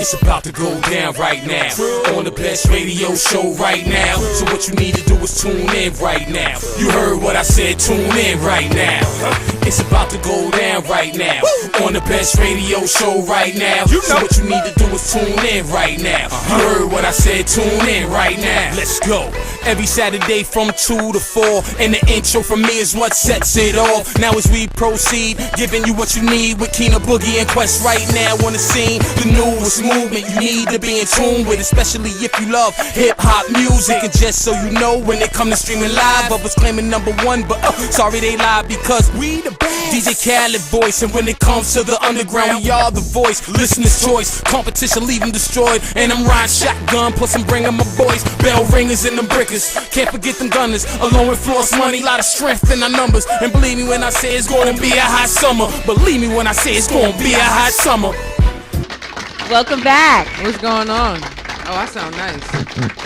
It's about to go down right now. On the best radio show right now. So what you need to do is tune in right now. You heard what I said, tune in right now. It's about to go down right now. On the best radio show right now. So what you need to do is tune in right now. You heard what I said, tune in right now. Let's go. Every Saturday from 2 to 4. And the intro from me is what sets it off. Now as we proceed, giving you what you need with Keena Boogie and Quest right now on the scene. The newest movement you need to be in tune with, especially if you love hip-hop music. And just so you know, when it come to streaming live, others claiming #1, but sorry they lied because we the best. DJ Khaled voice, and when it comes to the underground, we are the voice. Listener's choice, competition leave them destroyed. And I'm riding shotgun, plus I'm bringing my boys. Bell ringers and them brickers, can't forget them gunners. Along with Floss Money, lot of strength in our numbers. And believe me when I say it's gonna be a hot summer. Believe me when I say it's gonna be a hot summer. Welcome back. What's going on? Oh, I sound nice.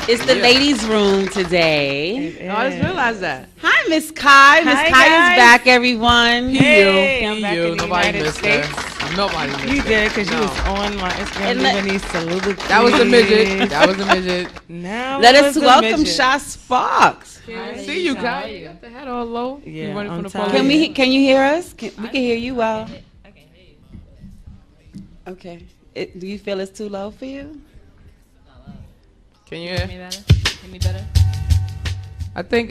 It's the ladies' room today. Oh, I just realized that. Hi, Miss Kai. Miss Kai is back, everyone. Hey, I'm back in the Nobody United missed States. her. Nobody missed You her. did, because you No. was on my Instagram And doing these soliloquies. That was the midget. That was the midget. Now Let it us was the welcome midget. Sha Sparks. See you, Kai. You got the head all low. Yeah, You running I'm from the tired. police. Can you hear us? We can hear you well. Okay. Do you feel it's too low for you? Can you hear? Hear me better? I think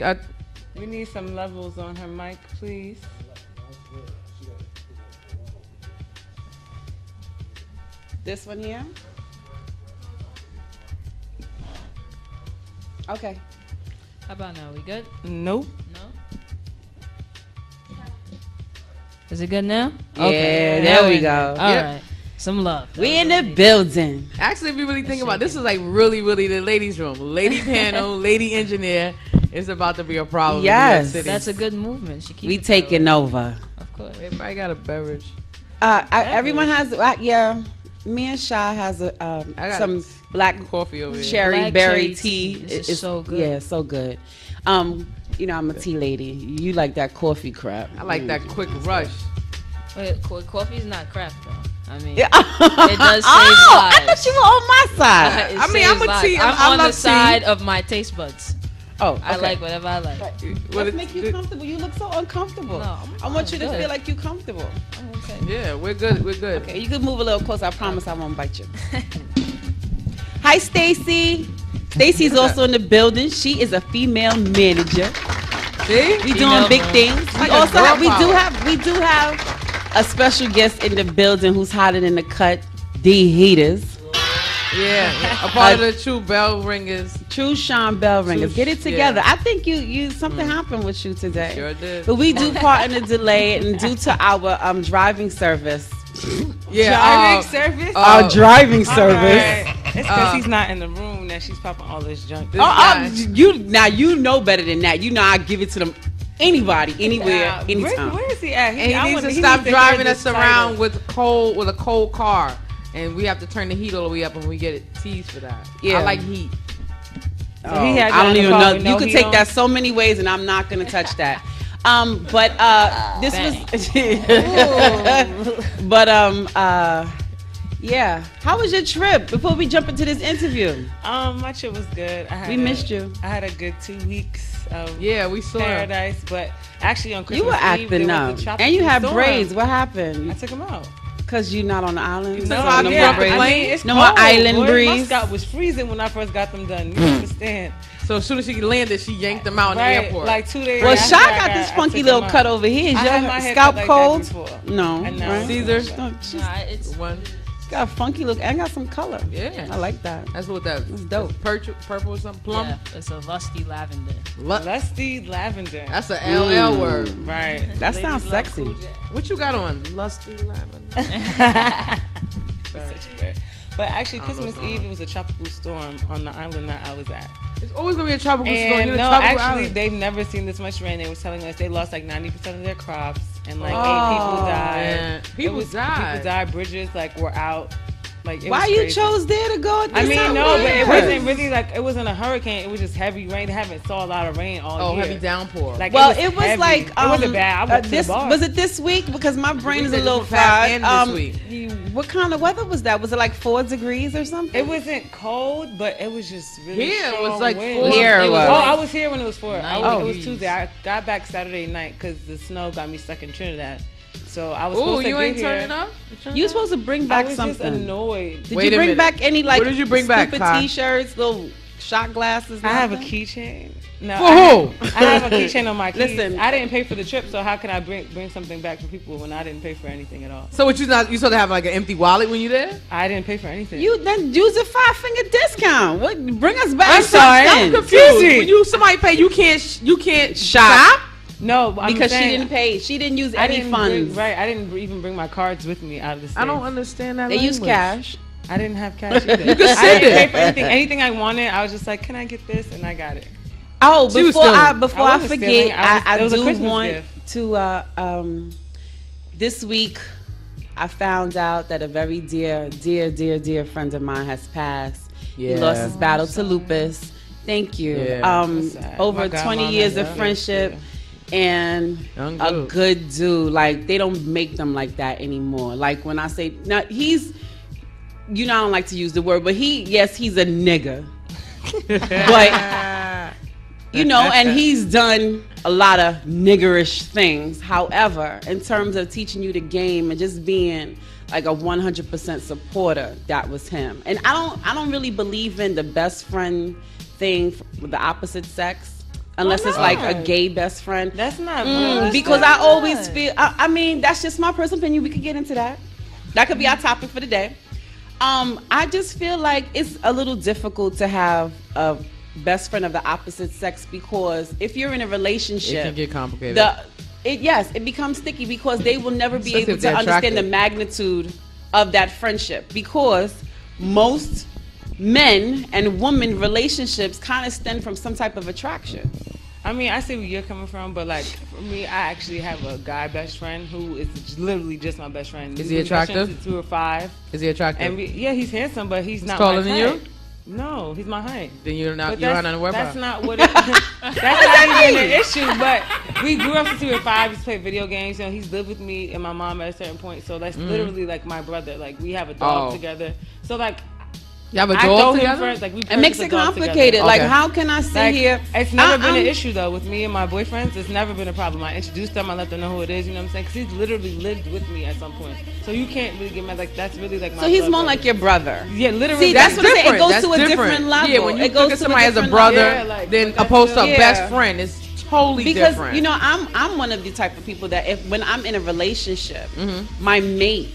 We need some levels on her mic, please. This one here? Okay. How about now? We good? Nope. No? Is it good now? Yeah, there we go. All Yep. right. Some love. We in the building. actually, if you really think about it, this is like really, really the ladies' room. Lady panel, lady engineer. It's about to be a problem. in New York Yes. City. That's a good movement. She keeps We taking over. Of course. Everybody got a beverage. Everyone has, yeah. Me and Sha has I got some black Coffee over here. cherry Black berry cherry tea. tea. This is so good. Yeah, so good. You know, I'm a tea lady. You like that coffee crap. I like that quick rush. Wait, coffee's not crap though. I mean, Yeah. it does save Oh, I lives. thought you were on my side. It I mean, saves I'm a lives. tea- I I'm on love the tea. side of my taste buds. Oh, okay. I like whatever I like. Let's make you comfortable. You look so uncomfortable. No, I want you to good. feel like you're comfortable. I'm okay. Yeah, we're good. We're good. Okay, you can move a little closer. I promise I won't bite you. Hi, Stacy. Stacy's also in the building. She is a female manager. See? We Female doing big mom. things. We Like a also girl have, power. we do have a special guest in the building who's hotter than the cut. D Heaters. Yeah, a part of the true bell ringers. True Sean Bell ringers. Get it yeah. together. I think you something happened with you today. Sure did. But we do part in the delay and due to our driving service. Yeah, Driving service? Our driving All service. right. It's because he's not in the room that she's popping all this junk. This Oh, guy. you know better than that. You know I give it to them anybody, anywhere, anytime. Where is he at? And he I needs wanna- to he stop needs to driving hear us this around title. with a cold car, and we have to turn the heat all the way up, and we get teased for that. Yeah. I like heat. Oh, he had I don't that in even the car know. with You no could heat take on? that so many ways, and I'm not gonna touch that. But this was. Yeah. How was your trip? Before we jump into this interview, My trip was good. we missed you. I had a good 2 weeks of Yeah, we saw. paradise, but actually on Christmas You were Eve, acting there up, was a tropical and you had storm. braids. What I happened? took them out. Cause you not on the island. No, So I no did. more I braids? mean, it's No more cold, island boy. breeze? My scalp was freezing when I first got them done. You understand? So as soon as she landed, she yanked them out in the Right, airport. like 2 days. Well, after Sha I got this I funky took little them cut out. over here. Is I your had my hair scalp cut like cold? that before. No. And now right? Caesar. No, she's Nah, it's One. got a funky look and got some color. Yeah. I like that. That's what that. That's dope. Purple or something. Plum. yeah, it's a lusty lavender. Lusty lavender. That's an LL word. Right. That Ladies sounds love sexy. Cool J. What you got on? Lusty lavender. Such a bird. But actually, I don't know Christmas what's Eve, it was a tropical storm on the island that I was at. It's always gonna be a tropical storm. And You're in a no, tropical actually, island. they've never seen this much rain. They were telling us they lost like 90% of their crops, and like 8 Oh, people died. man. People died. People died. Bridges like were out. Like, it Why was you crazy. chose there to go? At I this mean, time? no, but it Weird. wasn't really like, it wasn't a hurricane. It was just heavy rain. They haven't saw a lot of rain all year. heavy downpour. Like, Well, it was heavy. like it wasn't bad. I went to this the bar. was it this week because my brain is a said little this was past fried. and this week. What kind of weather was that? Was it like 4 degrees or something? It wasn't cold, but it was just really Here, it was strong like wind. 4. Here it was. Oh, I was here when it was 4. Nine It was degrees. Tuesday. I got back Saturday night because the snow got me stuck in Trinidad. So I was Ooh, supposed to you get ain't here. turning up? You were supposed to bring I back was just something. annoyed. Did Wait you a bring minute. back any like What did you bring back, stupid Kai? T-shirts, little shot glasses? I have a nothing? keychain. No, For I who? have a keychain on my keys. Listen. I didn't pay for the trip, so how can I bring something back for people when I didn't pay for anything at all? So what you not? You supposed to have like an empty wallet when you there? I didn't pay for anything. You then use a 5-finger discount. What? Bring us back. I'm sorry. something. I'm confused. Easy. When somebody pay, you can't shop. no, I'm Because she saying, didn't pay. She didn't use I any didn't funds. Right, I didn't even bring my cards with me out of the state. I don't understand that. They use language. cash. I didn't have cash either. You can I send didn't pay it. for anything. Anything I wanted, I was just like, "Can I get this?" And I got it. Oh, She was before I stealing. before I I, wasn't forget, stealing. I it was a do Christmas want gift. to. This week, I found out that a very dear friend of mine has passed. He lost his battle to lupus. Thank you. Yeah. That's sad. Over My 20 godmom years has of that. friendship. Yeah. And Young a dude. good dude. Like, they don't make them like that anymore. Like, when I say, now he's, you know, I don't like to use the word, but he's a nigga. But, you know, and he's done a lot of niggerish things. However, in terms of teaching you the game and just being like a 100% supporter, that was him. And I don't really believe in the best friend thing with the opposite sex. Unless it's like a not? gay best friend. That's not realistic. Because I always feel, I mean, that's just my personal opinion. We could get into that. That could be our topic for the day. I just feel like it's a little difficult to have a best friend of the opposite sex because if you're in a It relationship, can get complicated. it becomes sticky because they will never be Especially able if to they're understand the attractive. magnitude of that friendship because most men and women relationships kind of stem from some type of attraction. I mean, I see where you're coming from, but like for me, I actually have a guy best friend who is literally just my best friend. Is We've he been best friends attractive? since 2 or 5, Is he attractive? and yeah, he's handsome, but he's not taller my than you? type. No, he's my height. then you're not. But You're not on the web. that's not what it, that's not even an issue. But we grew up since we were 5. He's played video games. You know, he's lived with me and my mom at a certain point. So that's literally like my brother. Like we have a dog Oh. together. So like You have a I throw dog him together. first. Like we It makes it purchased a dog complicated. together. Like, Okay. how can I sit Like, here? it's never been I'm- an issue though with me and my boyfriends. It's never been a problem. I introduced them. I let them know who it is. You know what I'm saying? Because he's literally lived with me at some point. So you can't really get mad. Like that's really like my. So he's blood more brother. like your brother. Yeah, literally. See, that's what I'm saying. It different. goes That's to a different level. Yeah, when you It goes look at to a somebody as a different brother, level. Yeah, like, then but that's opposed to a still- best Yeah. friend, it's totally Because different. you know, I'm one of the type of people that if when I'm in a relationship, Mm-hmm. my mate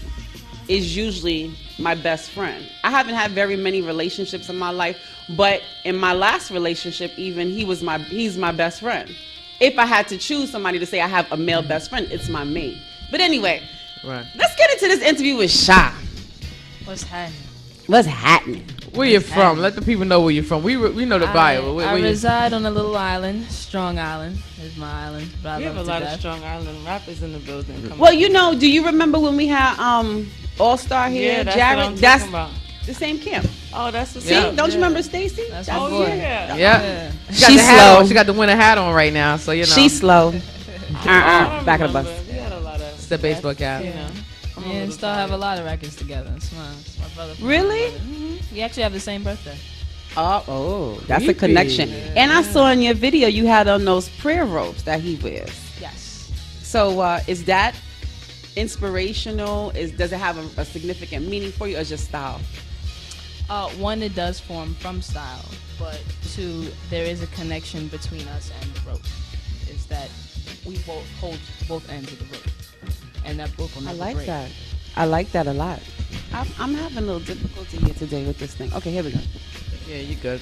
is usually my best friend. I haven't had very many relationships in my life, but in my last relationship, even he's my best friend. If I had to choose somebody to say I have a male best friend, it's my mate. But anyway, right. let's get into this interview with Sha. What's happening? What's happening? Where you from? Let the people know where you're from. We know the bio. Where I you? reside on a little island. Strong Island is my island. But I We have love a it to lot of death. Strong Island rappers in the building. Come Well, on. you know, do you remember when we had All Star here, yeah, that's Jared? what I'm That's talking about. the same camp. Oh, that's what's See, up. don't you Yeah. remember Stacy? That's That's my Oh boy. yeah. Yeah. She got She's the hat slow. on. She got the winter hat on right now, so you know. She's slow. I Back of the remember. bus. We had a lot of. It's the baseball cap. You know. I'm a Me and little Star have a tired. lot of records together. It's my brother. from Really? my brother. We actually have the same birthday. Oh, that's a Creepy. connection. And I saw in your video you had on those prayer robes that he wears. Yes. So is that inspirational? Does it have a significant meaning for you, or just style? One, it does form from style, but two, there is a connection between us and the rope. Is that we both hold both ends of the rope, and that book will I never like break. that. I like that a lot. I'm having a little difficulty here today with this thing. Okay, here we go. Yeah, you good.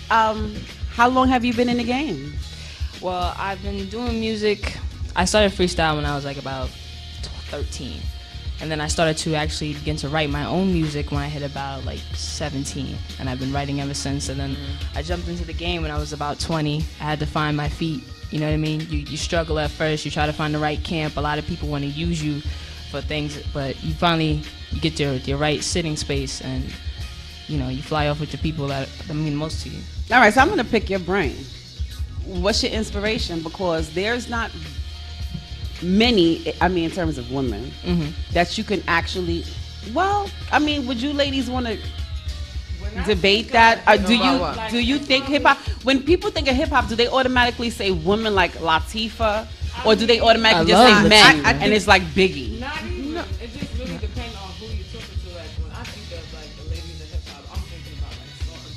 How long have you been in the game? Well, I've been doing music. I started freestyle when I was like about 13. And then I started to actually begin to write my own music when I hit about like 17. And I've been writing ever since. And then I jumped into the game when I was about 20. I had to find my feet. You know what I mean? You struggle at first. You try to find the right camp. A lot of people want to use you for things, but you finally you get your right sitting space, and you know you fly off with the people that mean most to you. All right, so I'm gonna pick your brain. What's your inspiration? Because there's not many, I mean, in terms of women, that you can actually. Well, I mean, would you ladies want to debate that? Do you think hip hop? When people think of hip hop, do they automatically say women like Latifah, or do they automatically just say men? And it's like Biggie. Not even. It just really depends on who you're talking to. Like when I think of like the ladies of hip hop, I'm thinking about like Salt and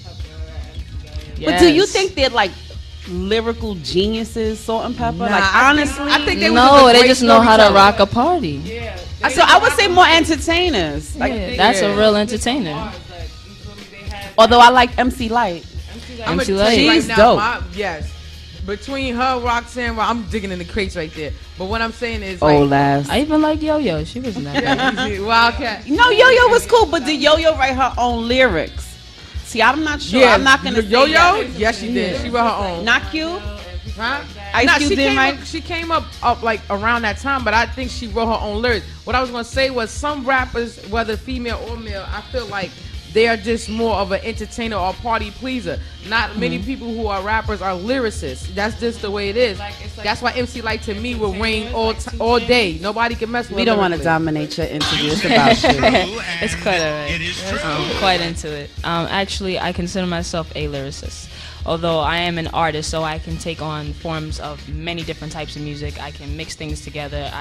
Pepper, But do you think they're like lyrical geniuses, Salt and Pepper? Like honestly, I think they just know how to rock a party. Yeah. So I would say more entertainers. Like, That's a real entertainer. although I like MC Light. I'm MC gonna tell you Light. right She's now, dope. yes. Between her, Roxanne, I'm digging in the crates right there. But what I'm saying is, Oh, like, last. I even like Yo-Yo. She was that bad. Wildcat. No, Yo-Yo was cool, but did Yo-Yo write her own lyrics? See, I'm not sure. Yeah, I'm not gonna say Yo-Yo. that. Yes, she did. She wrote her own. Not Q. Huh? Ice Nah, Cube she didn't came write. up, she came up like around that time, but I think she wrote her own lyrics. What I was gonna say was some rappers, whether female or male, I feel like they are just more of an entertainer or party pleaser. Not many people who are rappers are lyricists. That's just the way it is. That's why MC Light to me will reign all day. Nobody can mess with. We don't want to lyrically. dominate your interview. It's about you. It's quite alright. I'm quite into it. Actually, I consider myself a lyricist. Although I am an artist, so I can take on forms of many different types of music. I can mix things together.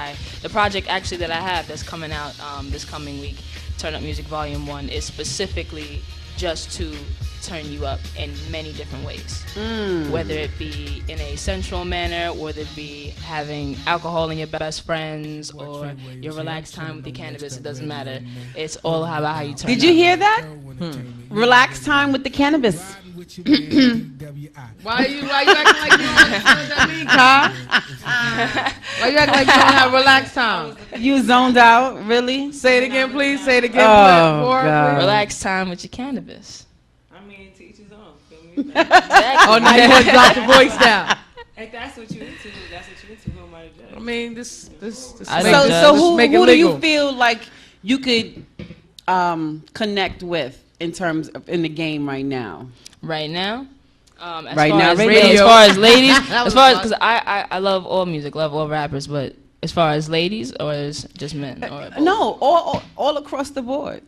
The project actually that I have that's coming out this coming week, Turn Up Music Volume 1, is specifically just to turn you up in many different ways. Whether it be in a sensual manner, whether it be having alcohol in your best friends, or your relaxed time with your cannabis, it doesn't matter. It's all about how you turn Did up. you hear that? Relax time with the cannabis. Why you acting like you don't understand what that means, Kai? Why you acting like you don't have relaxed time? You zoned out, really? Say it again, please. Say it again, Oh, please. God. Relax time with your cannabis. I mean, to each his own. Feel me? Oh, now you want to drop the voice down. If that's what you into, that's what you into. Who am I to judge? I mean, this I make- don't So, judge. so let's who make it do you legal. feel like you could connect with in terms of in the game right now? Right now, as Right far now, as, radio. as far as ladies, That was as far as fun. because I love all music, love all rappers, but as far as ladies or as just men, or No, all across the board.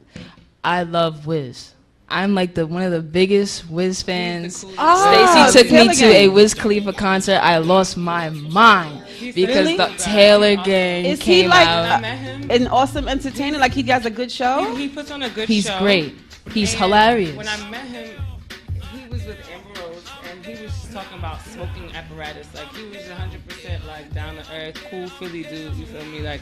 I love Wiz. I'm like one of the biggest Wiz fans. Ah, Stacey took Taylor me to a Gang. Wiz Khalifa concert. I lost my mind because Really? the Taylor Gang Is he came like out. I met him. an awesome entertainer? Like he does a good show? He puts on a good He's show. great. He's And hilarious. When I met him, he was with Amber Rose, and he was talking about smoking apparatus. Like he was 100% like down to earth, cool Philly dude. You feel me? Like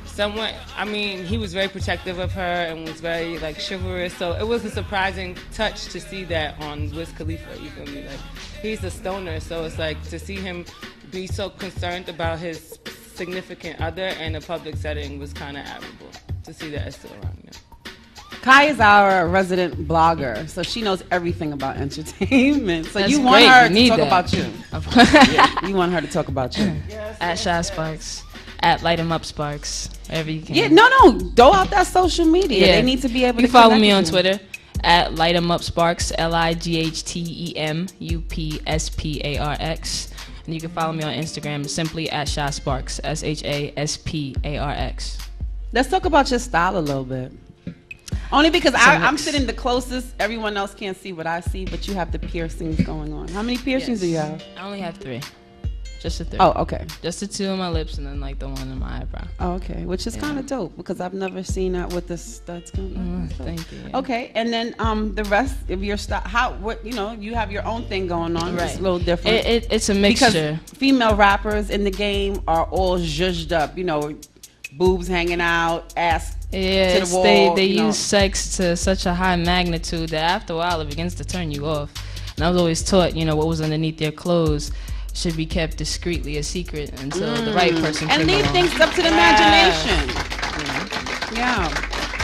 someone. I mean, he was very protective of her and was very like chivalrous. So it was a surprising touch to see that on Wiz Khalifa. You feel me? Like he's a stoner, so it's like to see him be so concerned about his significant other in a public setting was kind of admirable. To see that it's still around. Yeah. Kai is our resident blogger, so she knows everything about entertainment. So That's you want great. her You to need talk that. about you. You want her to talk about you. At Shy Sparks, at Light 'em Up Sparks, wherever you can. Yeah, no, throw out that social media. Yeah. They need to be able You to can follow connect me on with you. Twitter at Light 'em Up Sparks, LIGHTEMUPSPARX. And you can follow me on Instagram simply at Shy Sparks, SHASPARX. Let's talk about your style a little bit. Only because I'm sitting the closest. Everyone else can't see what I see, but you have the piercings going on. How many piercings do you have? I only have 3. Just the 3. Oh, okay. Just the 2 on my lips and then like the 1 in my eyebrow. Oh, okay. Which is kind of dope because I've never seen that with the studs going on. Thank you. Yeah. Okay, and then the rest of your style, you have your own thing going on. It's a little different. It's a because mixture. female rappers in the game are all zhuzhed up, boobs hanging out, ass to the wall. They you know. use sex to such a high magnitude that after a while it begins to turn you off. And I was always taught, what was underneath their clothes should be kept discreetly a secret until the right person and came leave along. things up to the imagination. Yeah.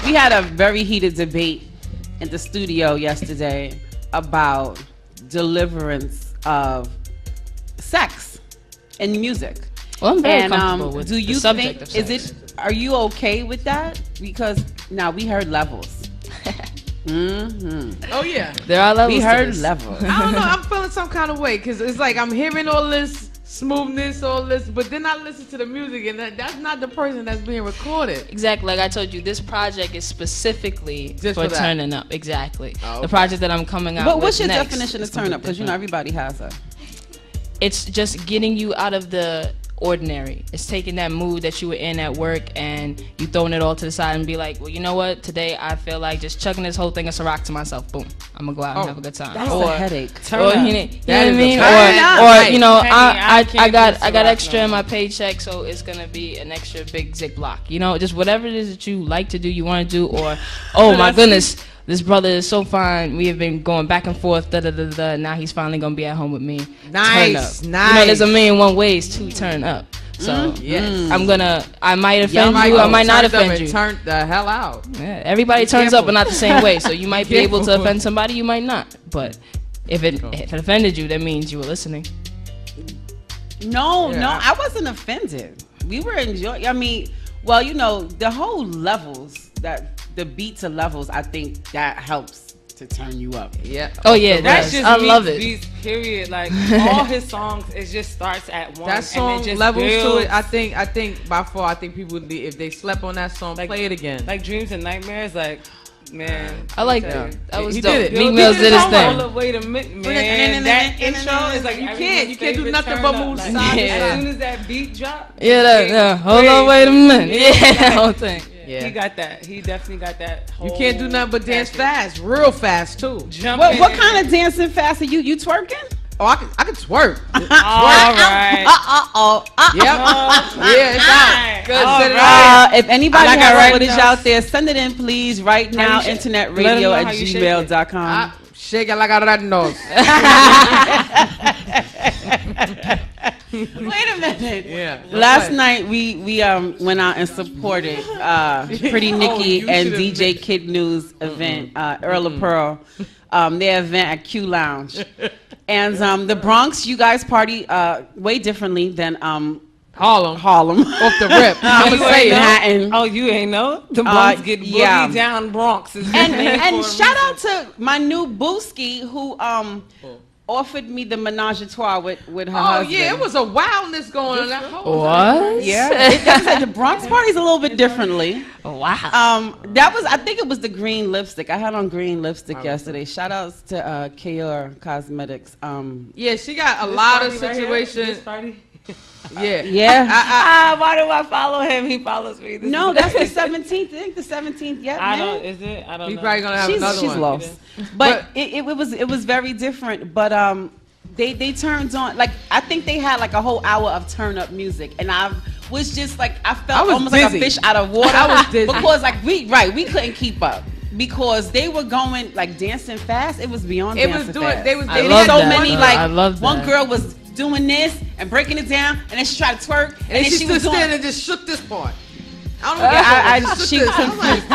We had a very heated debate in the studio yesterday about deliverance of sex in music. Well, I'm very And comfortable with do the you subject think of is sex. it are you okay with that? Because now we heard levels. Oh yeah, There are levels. We to heard this. levels. I don't know. I'm feeling some kind of way because it's like I'm hearing all this smoothness, all this, but then I listen to the music and that's not the person that's being recorded. Exactly, like I told you, this project is specifically Just for for that. turning up. Exactly, Oh, okay. the project that I'm coming out. But with what's your next definition of is turn up? Because completely everybody has a. it's just getting you out of the ordinary. It's taking that mood that you were in at work and you throwing it all to the side and be like, well, you know what? Today I feel like just chugging this whole thing of Ciroc to myself. Boom. I'm gonna go out and have a good time. That's or, a headache. or, you know what I mean? Right. Or you know, Penny, I can't got do I got Ciroc extra no in my more. paycheck, so it's gonna be an extra big Ziploc. You know, just whatever it is that you like to do, you want to do, or oh my goodness, this brother is so fine. We have been going back and forth. Da da da da. Now he's finally gonna be at home with me. Nice, Turn up. nice. You know, there's a million one ways to turn up. So Yes. I might offend you, I might not offend you. Turn the hell out. Yeah, everybody turns up, but not the same way. So you might be able to offend somebody, you might not. But if it offended you, that means you were listening. No, Yeah. no, I wasn't offended. We were enjoying. I mean, well, you know, the whole levels, that the beat to levels, I think that helps to turn you up. Yeah. Oh yeah, That's that's just I love Meek's it. beats, period. Like all his songs, it just starts at one. That song and it just levels builds. to it. I think by far, I think people if they slept on that song, Like- play it again. Like Dreams and Nightmares, like man. I like I'm that. telling you. That was He dope. did it. Meek He Mills did his Hold thing. up, wait a minute, man. That intro is like You everyone's can't do favorite nothing turn but up. move Like, side to As side. soon as that beat drop, Yeah, hold on, wait a minute. Yeah, that whole thing. Yeah. He got that. He definitely got that. You Whole can't do nothing but dance package. fast, real fast too. Jumping. What kind of dancing fast are you? You twerking? Oh, I can twerk. All right. Yep. Yeah, it's out. Good. Set it Uh, out. if anybody like has how right footage now- out there, send it in, please, right now. you shake- internetradio let 'em know at how you shake it. gmail.com. Shake it like a red nose. Wait a minute. Yeah. Last night we went out and supported Pretty Nikki you and should've DJ Kid News event, Earl of Pearl, their event at Q Lounge, and the Bronx. You guys party way differently than Harlem. Harlem. Off the rip. I'm You gonna say ain't it. know? Manhattan. Oh, you ain't know? The Bronx get boogie yeah. down Bronx. Is And shout out to my new Booski who offered me the menage a trois with her Oh husband. yeah, it was a wildness going on. That whole What? Yeah, it does say the Bronx party's a little bit differently. Wow. That was, I think it was the green lipstick. I had on green lipstick yesterday. Shout outs to Kayor Cosmetics. Yeah, she got a lot of situations. Yeah. Yeah. Why do I follow him? He follows me. This No, is- that's the 17th. I think the 17th. Yeah, I man. don't. Is it? I don't We know. probably gonna have another She's one. lost. But it was very different. But they turned on, like, I think they had like a whole hour of turn up music, and I was just like, I felt was almost like a dizzy. fish out of water. I was dizzy. Because like we couldn't keep up. Because they were going like dancing fast. It was beyond It dancing was doing. fast. They was. I They love had so that. many, I like, love one that. girl was doing this and breaking it down, and then she tried to twerk, and, And then she she stood was doing. still and just shook this part. I don't know. She confused.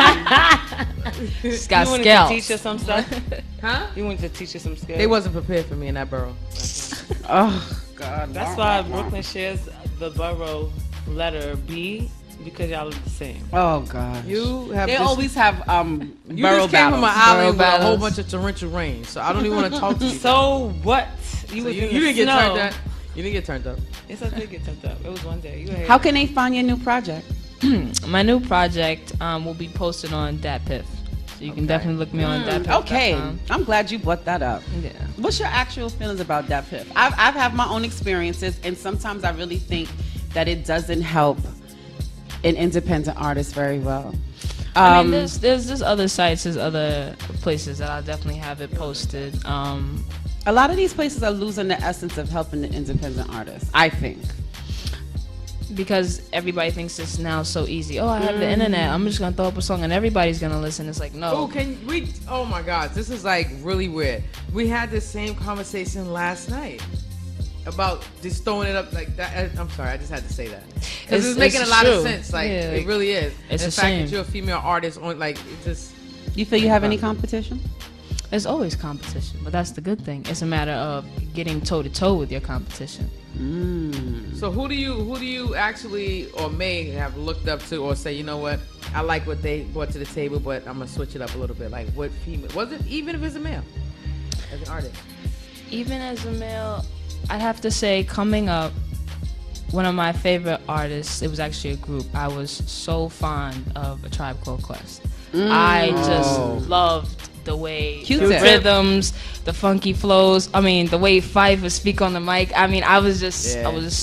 She's got You wanted to scalps. teach her some stuff. Huh? You wanted to teach her some skills. They wasn't prepared for me in that borough. Oh God. That's why Brooklyn shares the borough letter B, because y'all look the same. Oh God. You have. They this, always have You borough just came from an battles. island with a whole battles. bunch of torrential rain, so I don't even want to talk to you. So what? You, was you in the didn't get snow. turned up. You didn't get turned up. It's okay to get turned up. It was one day. You How can they find your new project? My new project will be posted on DatPiff. So you can definitely look me on DatPiff. Okay, I'm glad you brought that up. Yeah. What's your actual feelings about that piff? I've had my own experiences, and sometimes I really think that it doesn't help an independent artist very well. I mean, there's other sites, there's other places that I'll definitely have it posted. A lot of these places are losing the essence of helping the independent artist, I think. Because everybody thinks it's now so easy. Oh, I have the internet. I'm just gonna throw up a song and everybody's gonna listen. It's like, no. Oh, can we? Oh my God, this is like really weird. We had this same conversation last night about just throwing it up like that. I'm sorry, I just had to say that because it's making a lot of true. sense. Like Yeah, it really is. it's And a the fact shame. that you're a female artist on like it just. You feel you have any competition? There's always competition, but that's the good thing. It's a matter of getting toe to toe with your competition. So who do you actually or may have looked up to or say, you know what, I like what they brought to the table, but I'm gonna switch it up a little bit. Like what female was it? Even if it's a male, as an artist. Even as a male, I'd have to say coming up, one of my favorite artists, it was actually a group. I was so fond of A Tribe Called Quest. I just loved the way the Q-Tip. rhythms, the funky flows. I mean, the way Fife would speak on the mic. I mean, I was just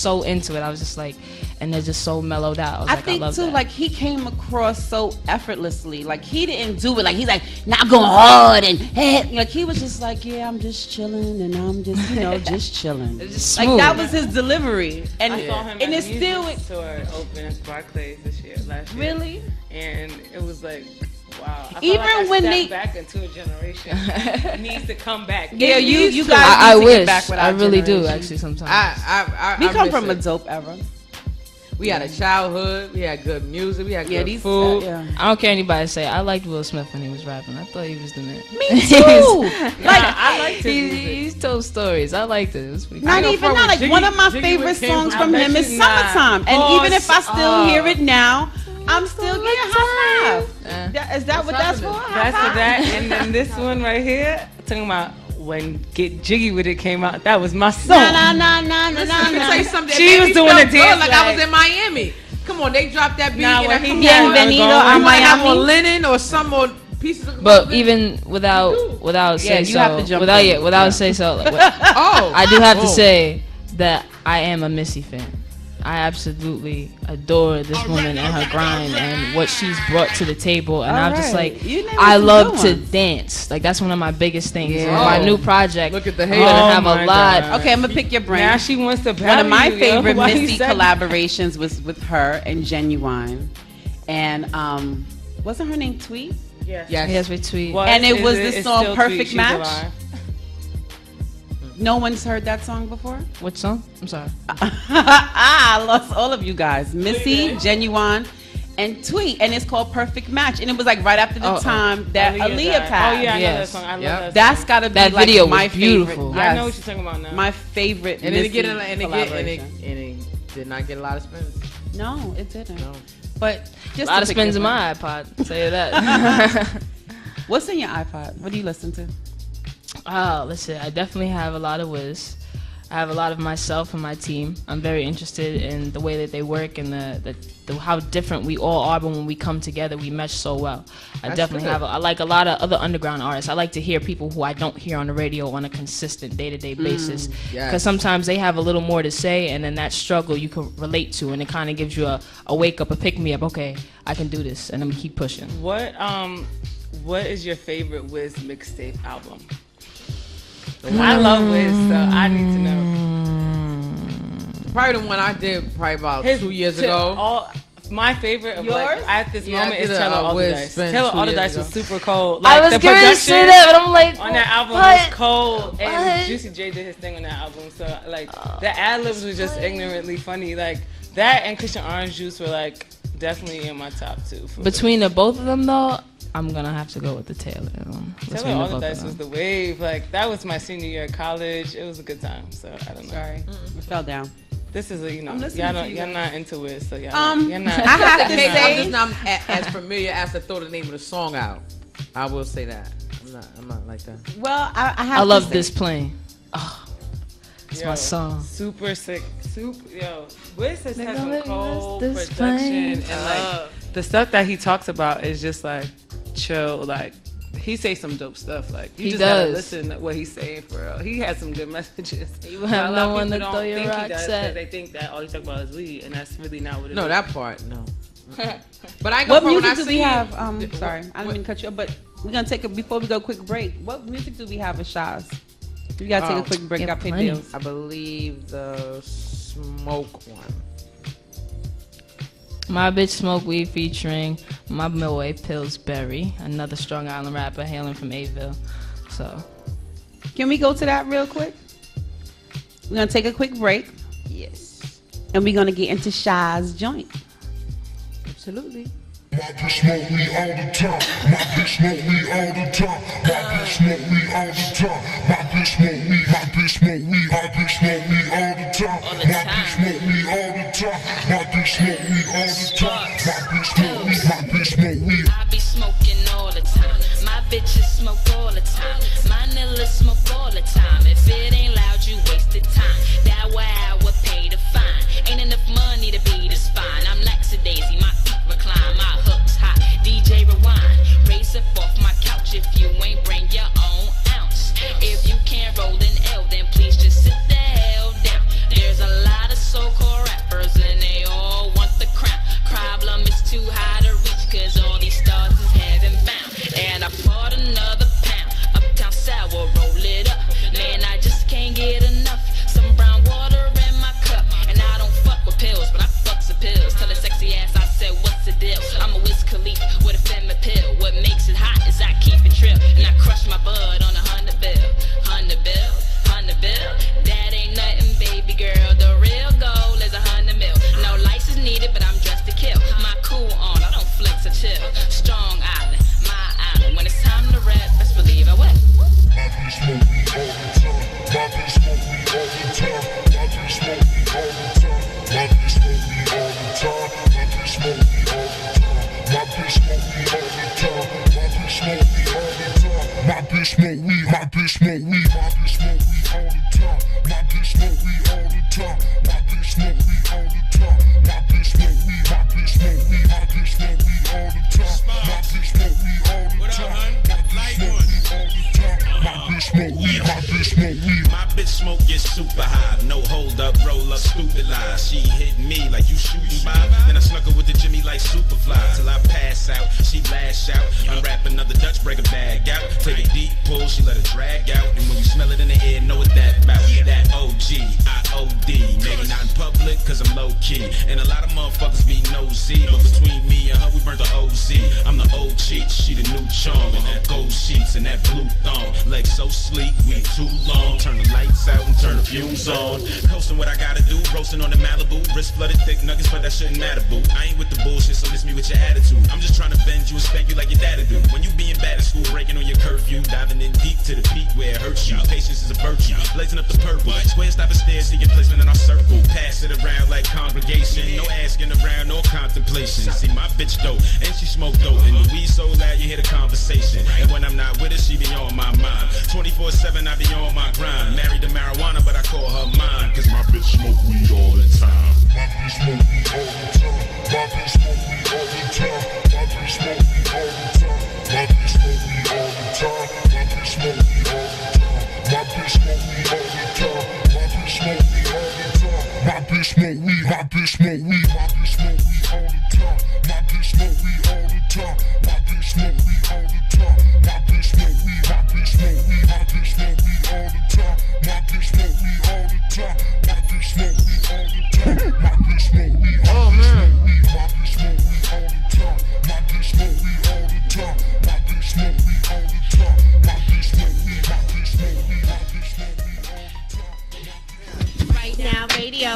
so into it. I was just like, and they're just so mellowed out. I think love too, that. like he came across so effortlessly. Like he didn't do it. Like he's like not going hard and hey, like he was just like, yeah, I'm just chilling and I'm just just chilling. It's just Like smooth. that was his delivery, and I saw him and at it's the still music store open at Barclays last year. really. And it was like, wow. I Even felt like when I they- stepped back into a generation, it needs to come back. Yeah, you guys. I need to get wish. back with I our really do, generation. actually, sometimes. We I come miss from a it. dope era. We had a childhood. We had good music. We had Yeah, good these food. yeah. I don't care anybody say. I liked Will Smith when he was rapping. I thought he was the man. Me too. Like I liked his music. He's told stories. I liked it. It was pretty not go even front not with like one of my Jiggy favorite with Kim. songs I from bet him is you not. Summertime, and even if I still hear it now, I'm still getting high five. Is that what that's for? High That's for five? that. And then this one right here, talking about when Get Jiggy With It came out, that was my song. Nah. Let me tell you something. She It made was me doing feel a dance good like I was like- in Miami. Come on, they dropped that beat. Nah, and when I he come had on. Bienvenido I'm a You might have Miami. more linen or some more pieces of But clothing. even without say you so, have to jump without in. without say so, like, oh, I do have to oh. say that I am a Missy fan. I absolutely adore this woman and her grind and what she's brought to the table. And I'm just Alright. like, You named I some love good to ones. dance. Like that's one of my biggest things. Yeah. And my Oh. new project, Look at the we're hater. gonna Oh have my a lot. God. Okay, I'm gonna pick your brain. Now she wants to One of battle my you, yo. favorite Why you Missy said- collaborations was with her and Genuine, and wasn't her name Tweet? Yes. Yes. Yes, we tweet. Was, And it is was the it's song still Perfect Tweet, she's Match? alive. No one's heard that song before. What song? I'm sorry. I lost all of you guys. Missy, Genuine, and Tweet, and it's called Perfect Match, and it was like right after the time that Aaliyah died. passed. Oh yeah, I know that Yes. song. I love Yep. that song. That's gotta be That like video was my beautiful. favorite. I know what Yes. you're talking about now. My favorite And then Missy it collaboration. did not get a lot of spins. No, it didn't. No. But A just lot to of pick spins in your my iPod. Tell you that. What's in your iPod? What do you listen to? Oh, listen, I definitely have a lot of Wiz. I have a lot of myself and my team. I'm very interested in the way that they work and the how different we all are, but when we come together, we mesh so well. I That's definitely good. I like a lot of other underground artists. I like to hear people who I don't hear on the radio on a consistent day-to-day basis. Because yes. sometimes they have a little more to say, and then that struggle you can relate to, and it kind of gives you a wake up, a pick me up. Okay, I can do this, and I'm gonna keep pushing. What is your favorite Wiz mixtape album? I love Wiz, so I need to know. Probably the one I did probably about 2 years ago. My favorite of like, Yours? at this Yeah, I moment is did a, Taylor Wiz Alderdice. spin Taylor 2 years Alderdice was ago. super cold. I Like, was the going to production say that, but I'm like, on that album what? was cold, and What? Juicy J did his thing on that album. So like the ad libs was just ignorantly funny. Like that and Christian Orange Juice were like definitely in my top two. For Between the both of them, though, I'm gonna have to go with the Taylor. Between Taylor the both of Alderdice them. was the wave. Like that was my senior year of college. It was a good time. So I don't know. Sorry, I fell down. This is a I'm listening to you y'all guys. not into it, so y'all I not. have to I'm say, just not as familiar as to throw the name of the song out. I will say that. I'm not like that. well, I have I love to say, this plane. Oh, it's my song. Super sick. Yo, Wiz has had Nigga, some let me cold rest this production, plane. and like the stuff that he talks about is just like chill. Like he say some dope stuff. Like you He just gotta does. listen to what he's saying for real. He has some good messages. You have A lot no of one people to don't throw your think he rocks does, at. 'cause they think that all he's talking about is weed, and that's really not what it is. No, that part, no. But I go What for when I music do we see- have? What- Sorry, I didn't mean to cut you off, but we're gonna take a before we go quick break. What music do we have with Shaz? We gotta take a quick break. yeah, Got paid plenty. bills. I believe the Smoke one. My Bitch Smoke Weed featuring my boy Pillsbury, another Strong Island rapper hailing from Aville. So Can we go to that real quick? We're gonna take a quick break. Yes. And we're gonna get into Shaz's joint. Absolutely. My bitch smoke me all the time. My bitch smoke me all the time. My bitch smoke me all the time. My bitch smoke me. My bitch smoke me. My bitch smoke me all the time. My bitch smoke me all the time. My bitch smoke me all the time. My bitch smoke me. My bitch smoke me. I be smoking all the time. My bitches smoke all the time. My niggas smoke all the time. If it ain't loud, you wasted time. That way I would pay the fine. Ain't enough money to be the spine. I'm lackadaisy, my feet recline, my hooks hot. DJ rewind, raise up off my couch if you ain't bring your own ounce. If you can't roll an L, then please just sit the hell down. There's a lot of so-called rappers and they all want the crown. Problem is too high to reach, cause all these stars is heaven bound. And I bought another pound, Uptown Sour, roll it up. Man, I just can't get enough. Some brown water in my cup. And I don't fuck with pills, but I fucks with pills. Tell a sexy ass I said, what's the deal? I'm a Wiz Khalifa with a femme pill. What makes it hot is I keep it trill. And I crush my bud on 100 bill. 100 bill, 100 bill. That ain't nothing, baby girl. The real goal is 100 mil. No license needed, but I'm dressed to kill. My cool on, I don't flex or chill. Strong island, my island. When it's time to rap, best believe I will. My bitch smoke me all the time. My bitch smoke me all the time. My bitch smoke me all the time. My bitch smoke me all the time. My bitch smoke me all the time. My bitch smoke me all the time. My bitch smoke me all the time. My bitch smoke me. My bitch smoke me. My bitch smoke me all the time. My bitch smoke me all the time. My bitch smoke me all the time. My bitch smoke me. My bitch smoke me. My bitch smoke me all the time. My bitch smoke me all the time. My bitch smoke me all the time. My bitch smoke me. My bitch smoke me. My bitch smoke gets super high. No hold up, roll up, stupid lie. She hit me like you shooting by. Then I snuck her with the Jimmy like Superfly. Till I pass out, she lash out. Unwrap another Dutch, break a bag out. Take a deep pull, she let it drag out. And when you smell it in the air, know what that about. That OG, I-O-D. Maybe not in public, cause I'm low key. And a lot of motherfuckers be nosy. But between me and her, we burnt the OZ. I'm the old cheat, she the new charm. And that gold sheets and that blue thong. Legs so sleek, we too long. Turn the lights out and turn the fumes on. Coasting what I gotta do, roasting on the Malibu. Wrist flooded thick nuggets, but that shouldn't matter, boo. I ain't with the bullshit, so miss me with your attitude. I'm just trying to bend you and spank you like your dad'd do. When you being bad at school, breaking on your curfew. Diving in deep to the peak where it hurts you. Patience is a virtue, blazing up the purple. Square stopping stairs, seeking placement in our circle. Pass it around like congregation. No asking around, no contemplation. See my bitch dope, and she smoke dope. And the weed so loud, you hear the conversation. And when I'm not with her, she be on my mind. 24/7, I be on my grind. Married to marijuana, but I call her mine. Cause my bitch smoke weed all the time. My bitch smoke me all the time. My bitch smoke me all the time. My bitch smoke me all the time. My bitch smoke me all the time. My bitch smoke me all the time. My bitch smoke me all the time. My bitch smoke me all the time. My bitch smoke me. My bitch smoke me. My bitch smoke me all the time. My bitch smoke me all the time. My bitch smoke me all the time. My bitch smoke me. My bitch smoke me. My bitch smoke me all the time. My bitch smoke me all the time. My bitch smoke me all the time. My bitch smoke me. Oh man. My bitch smoke me all the time. My bitch smoke me all the time. My bitch smoke me all the time. My bitch smoke me. My bitch smoke me. My bitch smoke me all the time. Right now radio.